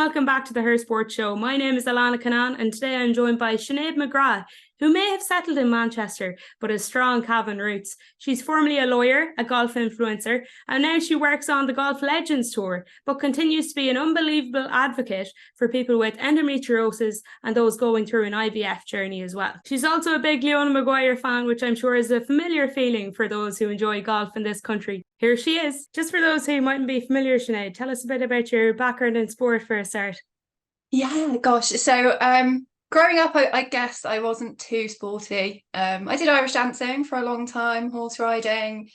welcome back to the HerSport show. My name is Alanna Cunnane and today I'm joined by Sinéad McGrath, who may have settled in Manchester but has strong Cavan roots. She's formerly a lawyer, a golf influencer, and now she works on the Golf Legends Tour, but continues to be an unbelievable advocate for people with endometriosis and those going through an IVF journey as well. She's also a big Leona Maguire fan, which I'm sure is a familiar feeling for those who enjoy golf in this country. Here she is. Just for those who mightn't be familiar, Sinead, tell us a bit about your background in sport for a start. Yeah, gosh. So growing up, I guess I wasn't too sporty. I did Irish dancing for a long time, horse riding.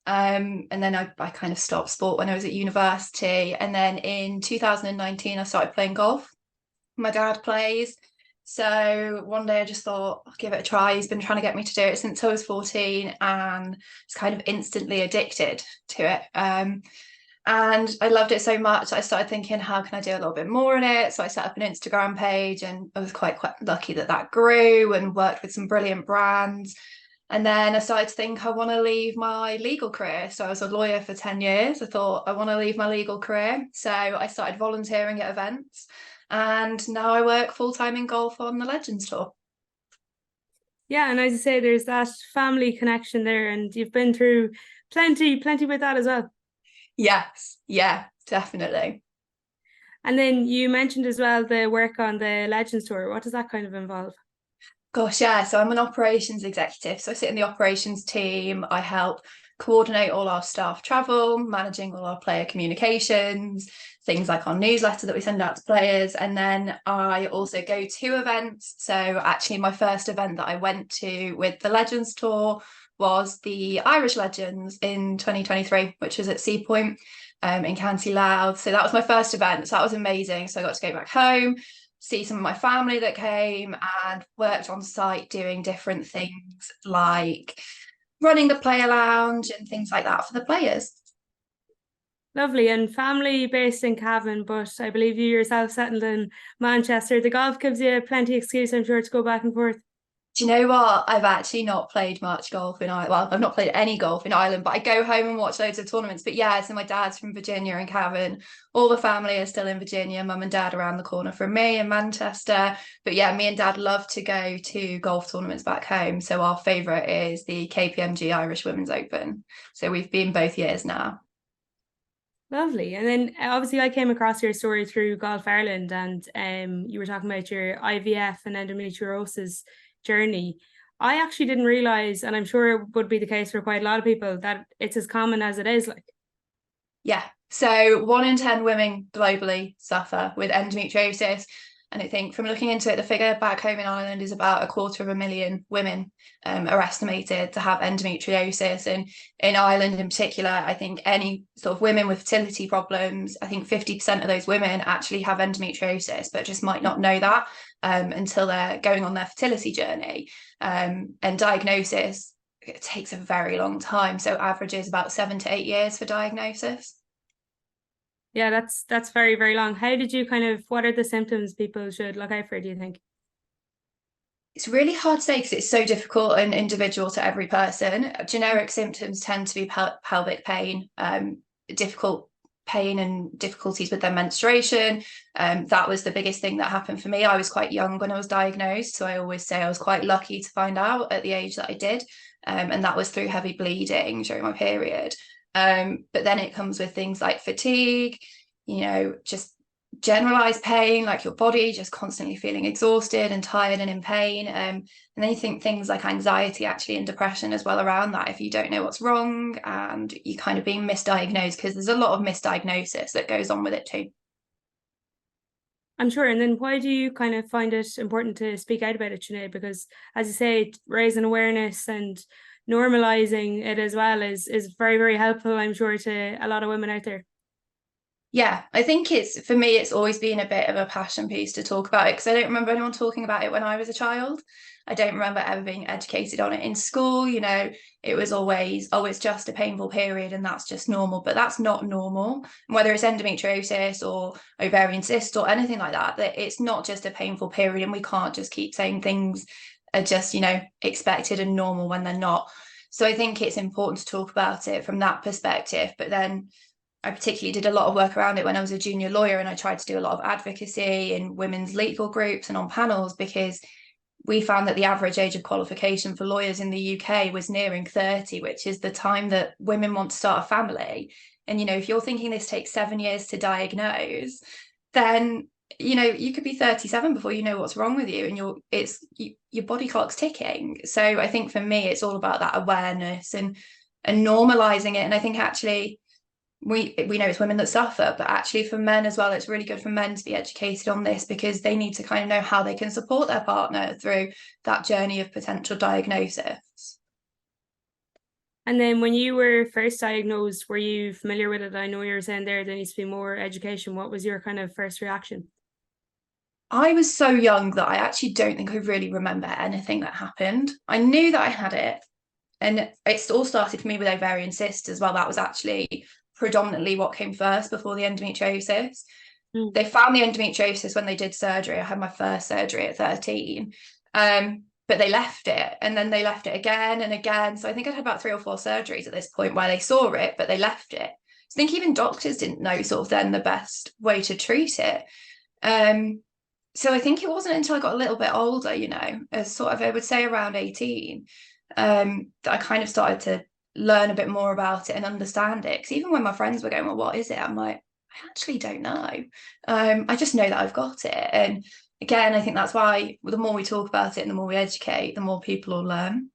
And then I kind of stopped sport when I was at university. And then in 2019, I started playing golf. My dad plays. So one day I just thought, I'll give it a try. He's been trying to get me to do it since I was 14 and was kind of instantly addicted to it. And I loved it so much, I started thinking, how can I do a little bit more in it? So I set up an Instagram page and I was quite lucky that grew and worked with some brilliant brands. And then I started to think I want to leave my legal career. So I was a lawyer for 10 years. I thought I want to leave my legal career. So I started volunteering at events. And now I work full-time in golf on the Legends Tour. Yeah, and as you say, there's that family connection there, and you've been through plenty with that as well. Yes, yeah, definitely. And then you mentioned as well the work on the Legends Tour. What does that kind of involve? Gosh, yeah. So I'm an operations executive. So I sit in the operations team. I help coordinate all our staff travel, managing all our player communications, things like our newsletter that we send out to players. And then I also go to events. So actually my first event that I went to with the Legends Tour was the Irish Legends in 2023, which was at Sea Point in County Louth. So that was my first event. So that was amazing. So I got to go back home, see some of my family that came, and worked on site doing different things like running the player lounge and things like that for the players. Lovely. And family based in Cavan, but I believe you yourself settled in Manchester. The golf gives you plenty of excuse, I'm sure, to go back and forth. Do you know what? I've actually not played much golf in Ireland. Well, I've not played any golf in Ireland, but I go home and watch loads of tournaments. But yeah, so my dad's from Virginia and Cavan. All the family are still in Virginia. Mum and dad around the corner from me in Manchester. But yeah, me and dad love to go to golf tournaments back home. So our favourite is the KPMG Irish Women's Open. So we've been both years now. Lovely. And then obviously I came across your story through Golf Ireland, and you were talking about your IVF and endometriosis journey. I actually didn't realize, and I'm sure it would be the case for quite a lot of people, that it's as common as it is. Like, yeah, so 1 in 10 women globally suffer with endometriosis. And I think from looking into it, the figure back home in Ireland is about 250,000 women are estimated to have endometriosis. And in Ireland in particular, I think any sort of women with fertility problems, I think 50% of those women actually have endometriosis, but just might not know that until they're going on their fertility journey. And diagnosis, it takes a very long time. So average is about 7 to 8 years for diagnosis. Yeah, that's very, very long. How did you what are the symptoms people should look out for, do you think? It's really hard to say because it's so difficult and individual to every person. Generic symptoms tend to be pelvic pain, difficult pain and difficulties with their menstruation. That was the biggest thing that happened for me. I was quite young when I was diagnosed, so I always say I was quite lucky to find out at the age that I did, and that was through heavy bleeding during my period. But then it comes with things like fatigue, just generalized pain, like your body just constantly feeling exhausted and tired and in pain. And then you think things like anxiety actually and depression as well around that if you don't know what's wrong and you kind of being misdiagnosed, because there's a lot of misdiagnosis that goes on with it too. I'm sure. And then why do you find it important to speak out about it, Sinead? Because as you say, raising awareness and normalizing it as well is very, very helpful, I'm sure, to a lot of women out there. Yeah, I think for me, it's always been a bit of a passion piece to talk about it, because I don't remember anyone talking about it when I was a child. I don't remember ever being educated on it in school. It was always, oh, it's just a painful period and that's just normal, but that's not normal. Whether it's endometriosis or ovarian cyst or anything like that it's not just a painful period, and we can't just keep saying things are just, expected and normal when they're not. So I think it's important to talk about it from that perspective. But then I particularly did a lot of work around it when I was a junior lawyer, and I tried to do a lot of advocacy in women's legal groups and on panels, because we found that the average age of qualification for lawyers in the UK was nearing 30, which is the time that women want to start a family. And, if you're thinking this takes 7 years to diagnose, then, you could be 37 before you know what's wrong with you, and your body clock's ticking. So I think for me, it's all about that awareness and normalizing it. And I think actually we know it's women that suffer, but actually for men as well, it's really good for men to be educated on this, because they need to kind of know how they can support their partner through that journey of potential diagnosis. And then when you were first diagnosed, were you familiar with it? I know you were saying there needs to be more education. What was your kind of first reaction? I was so young that I actually don't think I really remember anything that happened. I knew that I had it, and it all started for me with ovarian cysts as well. That was actually predominantly what came first before the endometriosis. They found the endometriosis when they did surgery. I had my first surgery at 13, but they left it, and then they left it again and again. So I think I'd had about 3 or 4 surgeries at this point where they saw it, but they left it. So I think even doctors didn't know sort of then the best way to treat it. So I think it wasn't until I got a little bit older, as sort of, I would say around 18, that I kind of started to learn a bit more about it and understand it. Because even when my friends were going, well, what is it? I'm like, I actually don't know. I just know that I've got it. And again, I think that's why the more we talk about it and the more we educate, the more people will learn.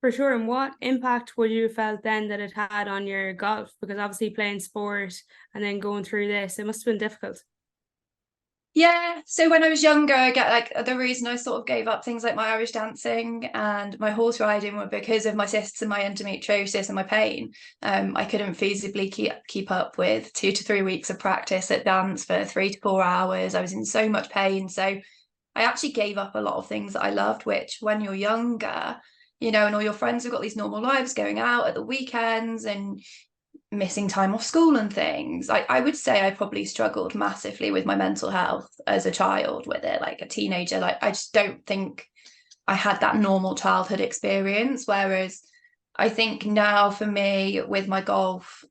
For sure. And what impact would you have felt then that it had on your golf? Because obviously playing sport and then going through this, it must have been difficult. Yeah, so when I was younger, I get like the reason I sort of gave up things like my Irish dancing and my horse riding were because of my cysts and my endometriosis and my pain. I couldn't feasibly keep up with 2 to 3 weeks of practice at dance for 3 to 4 hours. I was in so much pain, so I actually gave up a lot of things that I loved, which when you're younger, and all your friends have got these normal lives, going out at the weekends and missing time off school and things. I would say I probably struggled massively with my mental health as a child with it, like a teenager. Like, I just don't think I had that normal childhood experience. Whereas I think now for me with my golf,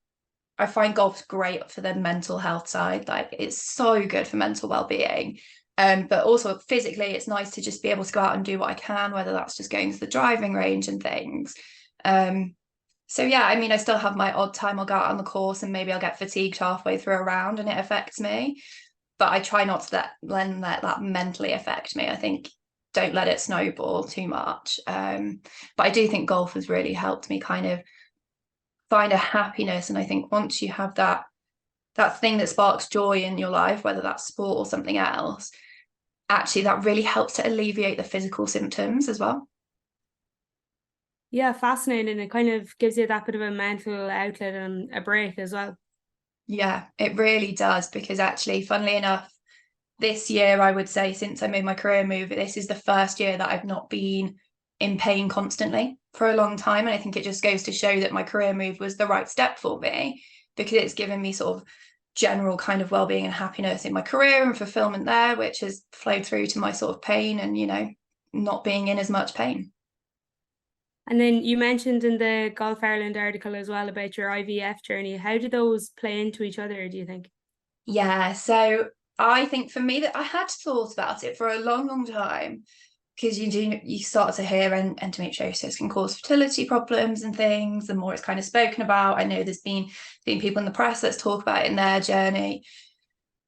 I find golf's great for the mental health side. Like, it's so good for mental well-being. But also physically, it's nice to just be able to go out and do what I can, whether that's just going to the driving range and things. So yeah, I mean, I still have my odd time I'll go out on the course and maybe I'll get fatigued halfway through a round and it affects me. But I try not to let that mentally affect me. I think don't let it snowball too much. But I do think golf has really helped me kind of find a happiness. And I think once you have that thing that sparks joy in your life, whether that's sport or something else, actually that really helps to alleviate the physical symptoms as well. Yeah, fascinating. It kind of gives you that bit of a mental outlet and a break as well. Yeah, it really does, because actually, funnily enough, this year, I would say, since I made my career move, this is the first year that I've not been in pain constantly for a long time. And I think it just goes to show that my career move was the right step for me, because it's given me sort of general kind of well-being and happiness in my career and fulfillment there, which has flowed through to my sort of pain and, not being in as much pain. And then you mentioned in the Golf Ireland article as well about your IVF journey. How do those play into each other, do you think? Yeah, so I think for me that I had thought about it for a long, long time, because you start to hear endometriosis can cause fertility problems and things. The more it's kind of spoken about, I know there's been people in the press that talk about it in their journey.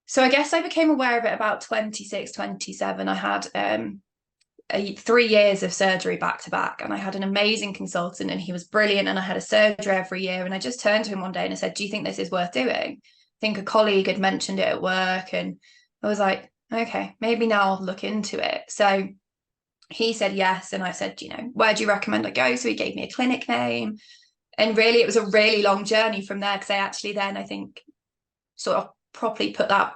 So I guess I became aware of it about 26, 27. I had 3 years of surgery back to back, and I had an amazing consultant and he was brilliant, and I had a surgery every year. And I just turned to him one day and I said, do you think this is worth doing? I think a colleague had mentioned it at work, and I was like, okay, maybe now I'll look into it. So he said yes, and I said, where do you recommend I go? So he gave me a clinic name, and really it was a really long journey from there, because I actually then, I think, sort of properly put that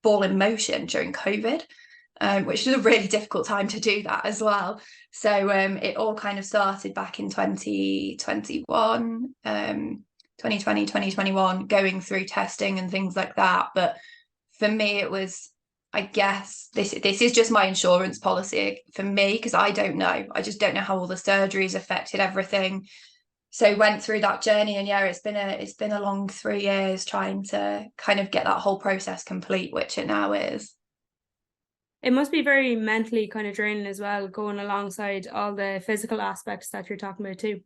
ball in motion during COVID, which was a really difficult time to do that as well. So it all kind of started back in 2021, 2020, 2021, going through testing and things like that. But for me, it was, I guess, this is just my insurance policy for me, because I don't know. I just don't know how all the surgeries affected everything. So went through that journey, and yeah, it's been a long 3 years trying to kind of get that whole process complete, which it now is. It must be very mentally kind of draining as well, going alongside all the physical aspects that you're talking about too.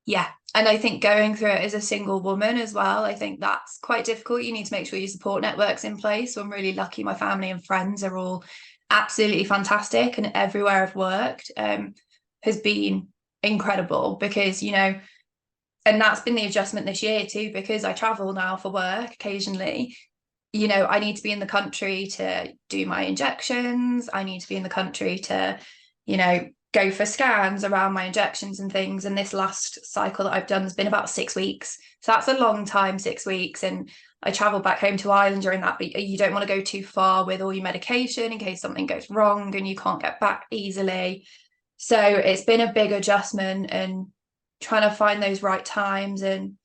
Yeah. And I think going through it as a single woman as well, I think that's quite difficult. You need to make sure your support network's in place. So I'm really lucky my family and friends are all absolutely fantastic, and everywhere I've worked has been incredible, because, you know, and that's been the adjustment this year too, because I travel now for work occasionally. You know, I need to be in the country to do my injections. I need to be in the country to, you know, go for scans around my injections and things. And this last cycle that I've done has been about 6 weeks. So that's a long time, 6 weeks. And I traveled back home to Ireland during that, but you don't want to go too far with all your medication in case something goes wrong and you can't get back easily. So it's been a big adjustment, and trying to find those right times and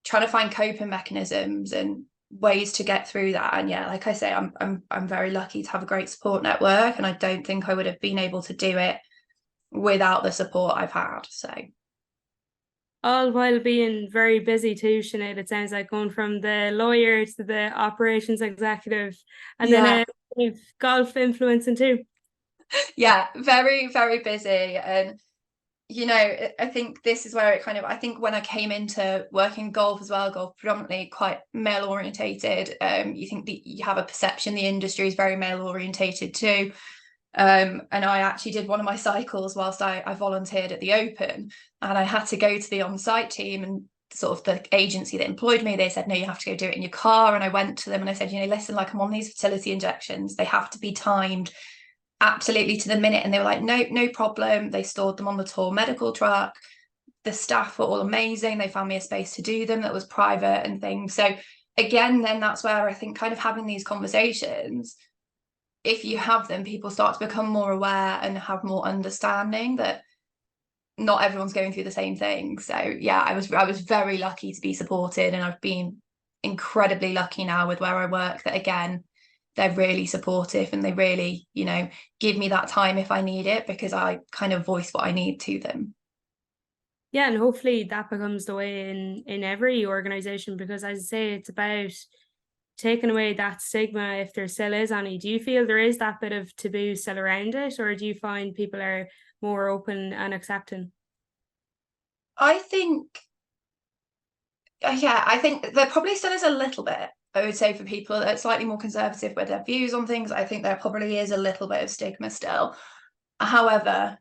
trying to find coping mechanisms and ways to get through that. And yeah, like I say, I'm very lucky to have a great support network, and I don't think I would have been able to do it without the support I've had. So All while being very busy too, Sinead. It sounds like, going from the lawyer to the operations executive, and yeah, then golf influencing too. yeah, very, very busy. And you know, I think this is where it kind of, I think when I came into working golf as well, golf predominantly quite male orientated. You think that you have a perception the industry is very male orientated too. And I actually did one of my cycles whilst I volunteered at the Open, and I had to go to the on-site team, and sort of the agency that employed me, they said, no, you have to go do it in your car. And I went to them and I said, you know, listen, like, I'm on these fertility injections, they have to be timed absolutely to the minute. And they were like, no problem. They stored them on the tour medical truck. The staff were all amazing. They found me a space to do them that was private and things. So again, then that's where I think kind of having these conversations, if you have them, people start to become more aware and have more understanding that not everyone's going through the same thing. So yeah, I was very lucky to be supported, and I've been incredibly lucky now with where I work that, again, they're really supportive, and they really, you know, give me that time if I need it, because I kind of voice what I need to them. Yeah, and hopefully that becomes the way in every organization, because as I say, it's about taking away that stigma, if there still is any. Do you feel there is that bit of taboo still around it, or do you find people are more open and accepting? I think, yeah, I think there probably still is a little bit. I would say for people that are slightly more conservative with their views on things, I think there probably is a little bit of stigma still. However,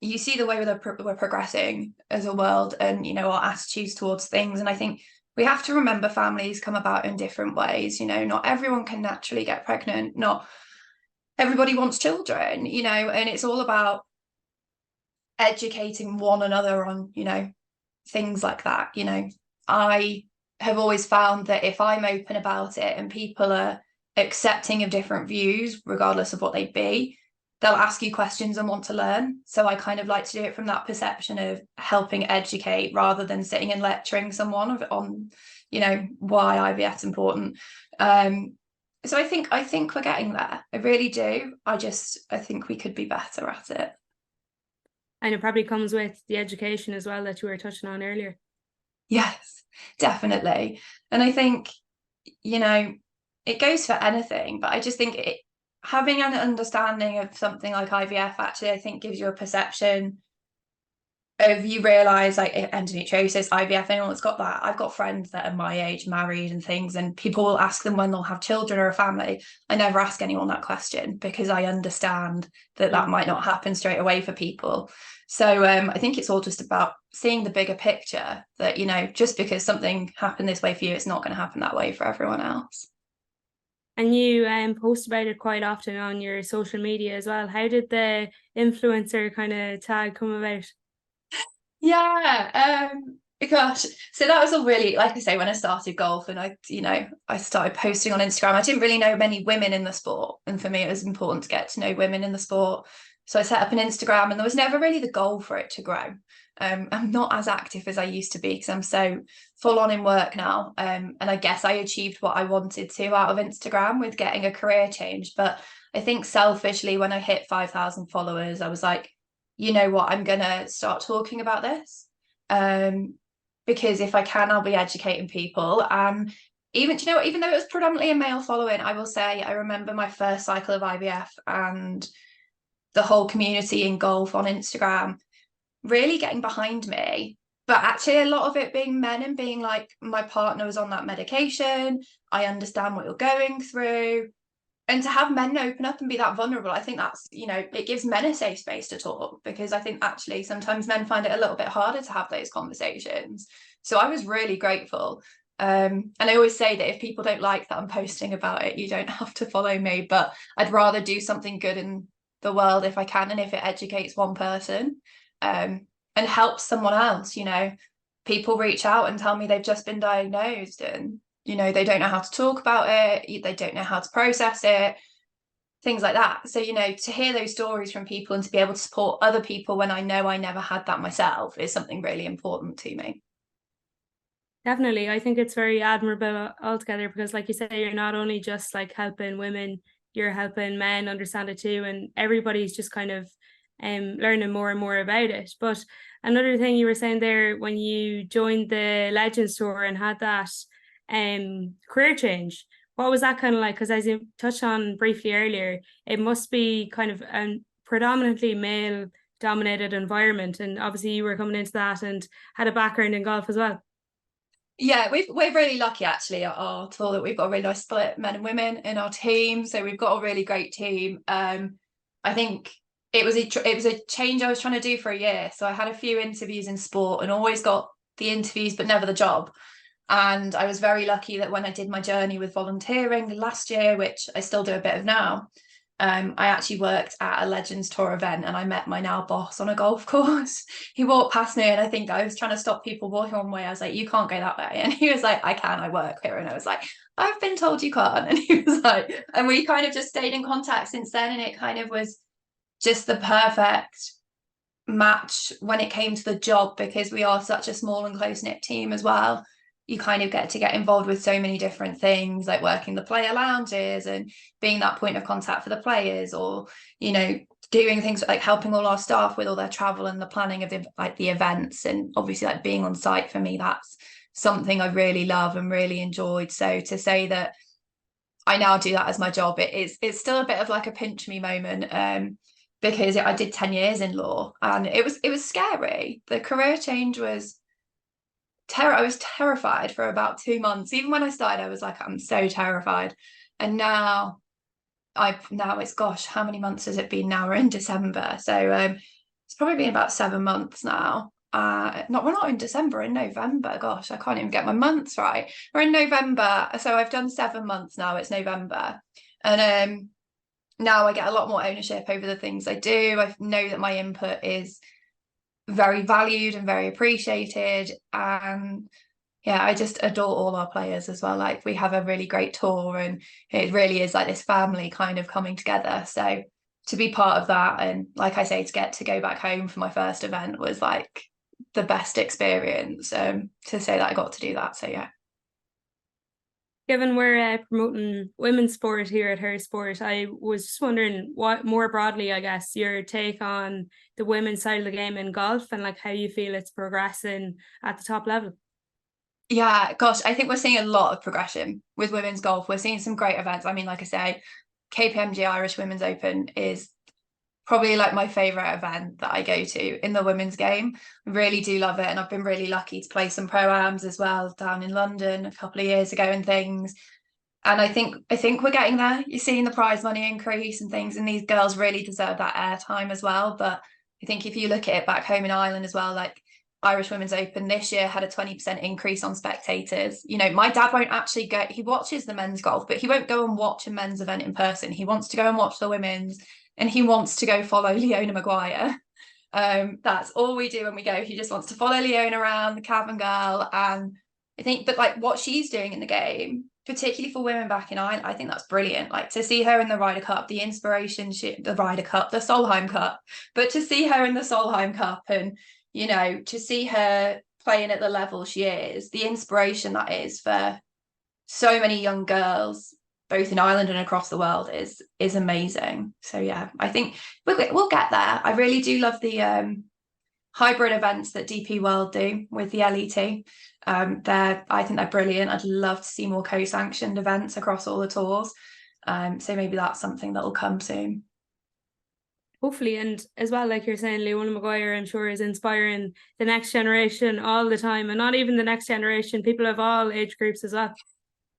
you see the way we're progressing as a world, and, you know, our attitudes towards things. And I think we have to remember families come about in different ways. You know, not everyone can naturally get pregnant. Not everybody wants children, you know, and it's all about educating one another on, you know, things like that. You know, I have always found that if I'm open about it and people are accepting of different views, regardless of what they be, they'll ask you questions and want to learn. So I kind of like to do it from that perception of helping educate, rather than sitting and lecturing someone on, you know, why IVF is important. So I think we're getting there. I really do. I think we could be better at it. And it probably comes with the education as well that you were touching on earlier. Yes, definitely. And I think, you know, it goes for anything, but I just think having an understanding of something like IVF, actually, I think gives you a perception of, you realise, like, endometriosis, IVF, anyone that's got that. I've got friends that are my age, married and things, and people will ask them when they'll have children or a family. I never ask anyone that question, because I understand that might not happen straight away for people. So I think it's all just about seeing the bigger picture, that, you know, just because something happened this way for you, it's not going to happen that way for everyone else. And you post about it quite often on your social media as well. How did the influencer kind of tag come about? Yeah, gosh. So that was all really, like I say, when I started golf and I started posting on Instagram, I didn't really know many women in the sport. And for me, it was important to get to know women in the sport. So I set up an Instagram, and there was never really the goal for it to grow. I'm not as active as I used to be, because I'm so full on in work now. And I guess I achieved what I wanted to out of Instagram with getting a career change. But I think selfishly, when I hit 5,000 followers, I was like, you know what, I'm gonna start talking about this. Because if I can, I'll be educating people. Even, do you know what, even though it was predominantly a male following, I will say I remember my first cycle of IVF and the whole community in golf on Instagram really getting behind me. But actually a lot of it being men and being like, my partner was on that medication, I understand what you're going through. And to have men open up and be that vulnerable, I think that's, you know, it gives men a safe space to talk, because I think actually sometimes men find it a little bit harder to have those conversations. So I was really grateful. And I always say that if people don't like that I'm posting about it, you don't have to follow me, but I'd rather do something good in the world if I can, and if it educates one person and helps someone else. You know, people reach out and tell me they've just been diagnosed, and you know, they don't know how to talk about it, they don't know how to process it, things like that. So, you know, to hear those stories from people and to be able to support other people when I know I never had that myself is something really important to me. Definitely. I think it's very admirable altogether, because like you say, you're not only just like helping women, you're helping men understand it too, and everybody's just kind of learning more and more about it. But another thing you were saying there, when you joined the Legends Tour and had that career change, what was that kind of like? Because as you touched on briefly earlier, it must be kind of a predominantly male dominated environment, and obviously you were coming into that and had a background in golf as well. Yeah, we're really lucky actually at our tour that we've got a really nice split, men and women in our team. So we've got a really great team. I think it was a change I was trying to do for a year. So I had a few interviews in sport and always got the interviews but never the job. And I was very lucky that when I did my journey with volunteering last year, which I still do a bit of now, I actually worked at a Legends Tour event and I met my now boss on a golf course. He walked past me and I think I was trying to stop people walking one way. I was like, you can't go that way. And he was like, I can, I work here. And I was like, I've been told you can't. And he was like, and we kind of just stayed in contact since then. And it kind of was just the perfect match when it came to the job, because we are such a small and close-knit team as well. You kind of get to get involved with so many different things, like working the player lounges and being that point of contact for the players, or you know, doing things like helping all our staff with all their travel and the planning of the events, and obviously like being on site. For me, that's something I really love and really enjoyed. So to say that I now do that as my job, it's still a bit of like a pinch me moment, because I did 10 years in law and it was scary. The career change was I was terrified for about 2 months. Even when I started, I was like, I'm so terrified. And now it's, gosh, how many months has it been now? We're in December. So it's probably been about 7 months now. We're not in December, in November. Gosh, I can't even get my months right. We're in November. So I've done 7 months now. It's November. And now I get a lot more ownership over the things I do. I know that my input is very valued and very appreciated. And yeah, I just adore all our players as well. Like, we have a really great tour and it really is like this family kind of coming together. So to be part of that, and like I say, to get to go back home for my first event was like the best experience, to say that I got to do that. So yeah. Given we're promoting women's sport here at HerSport, I was just wondering, what more broadly, I guess, your take on the women's side of the game in golf, and like how you feel it's progressing at the top level. Yeah, gosh, I think we're seeing a lot of progression with women's golf. We're seeing some great events. I mean, like I say, KPMG Irish Women's Open is probably like my favorite event that I go to in the women's game. I really do love it. And I've been really lucky to play some pro-ams as well down in London a couple of years ago and things. And I think we're getting there. You're seeing the prize money increase and things, and these girls really deserve that airtime as well. But I think if you look at it back home in Ireland as well, like Irish Women's Open this year had a 20% increase on spectators. You know, my dad won't actually go, he watches the men's golf, but he won't go and watch a men's event in person. He wants to go and watch the women's, and he wants to go follow Leona Maguire. That's all we do when we go. He just wants to follow Leona around, the Cavan girl. And I think, but like what she's doing in the game, particularly for women back in Ireland, I think that's brilliant. Like to see her in the Ryder Cup, the inspiration, the Ryder Cup, the Solheim Cup, but to see her in the Solheim Cup, and you know, to see her playing at the level she is, the inspiration that is for so many young girls, both in Ireland and across the world, is amazing. So yeah, I think we'll get there. I really do love the hybrid events that DP World do with the LET. I think they're brilliant. I'd love to see more co-sanctioned events across all the tours. So maybe that's something that will come soon. Hopefully, and as well, like you're saying, Leona Maguire, I'm sure, is inspiring the next generation all the time, and not even the next generation, people of all age groups as well.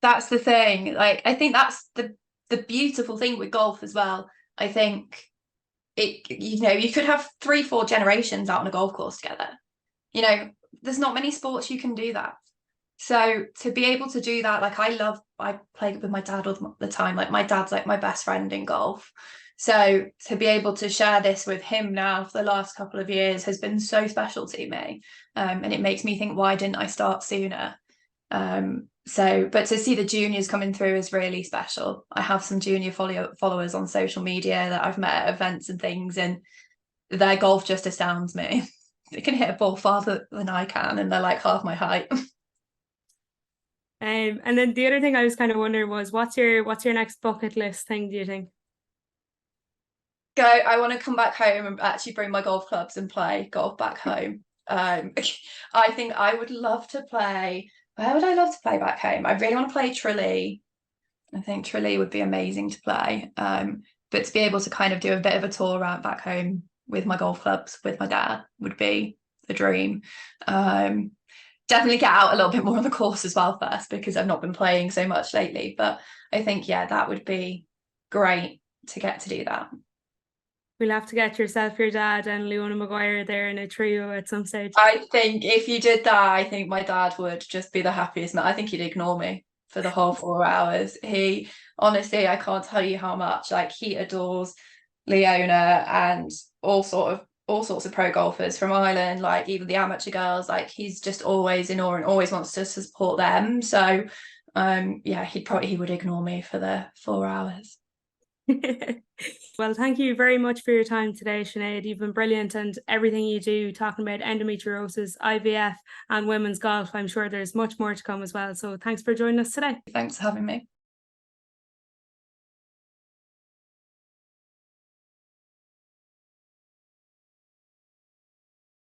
That's the thing. Like, I think that's the beautiful thing with golf as well. I think you could have 3-4 generations out on a golf course together. There's not many sports you can do that. So to be able to do that, like I play with my dad all the time. Like my dad's like my best friend in golf. So to be able to share this with him now for the last couple of years has been so special to me. And it makes me think, why didn't I start sooner? But to see the juniors coming through is really special. I have some junior followers on social media that I've met at events and things, and their golf just astounds me. They can hit a ball farther than I can, and they're like half my height. And then the other thing I was kind of wondering was, what's your next bucket list thing, do you think? I want to come back home and actually bring my golf clubs and play golf back home. I think I would love to play. Where would I love to play back home? I really want to play Tralee. I think Tralee would be amazing to play. But to be able to kind of do a bit of a tour around back home with my golf clubs with my dad would be a dream. Definitely get out a little bit more on the course as well first, because I've not been playing so much lately. But I think, yeah, that would be great to get to do that. We'll have to get yourself, your dad, and Leona Maguire there in a trio at some stage. I think if you did that, I think my dad would just be the happiest man. I think he'd ignore me for the whole 4 hours. He, honestly, I can't tell you how much. Like, he adores Leona and all sorts of pro golfers from Ireland, like even the amateur girls. Like, he's just always in awe and always wants to support them. So, yeah, he would ignore me for the 4 hours. Well, thank you very much for your time today, Sinead. You've been brilliant, and everything you do talking about endometriosis, IVF and women's golf. I'm sure there's much more to come as well. So thanks for joining us today. Thanks for having me.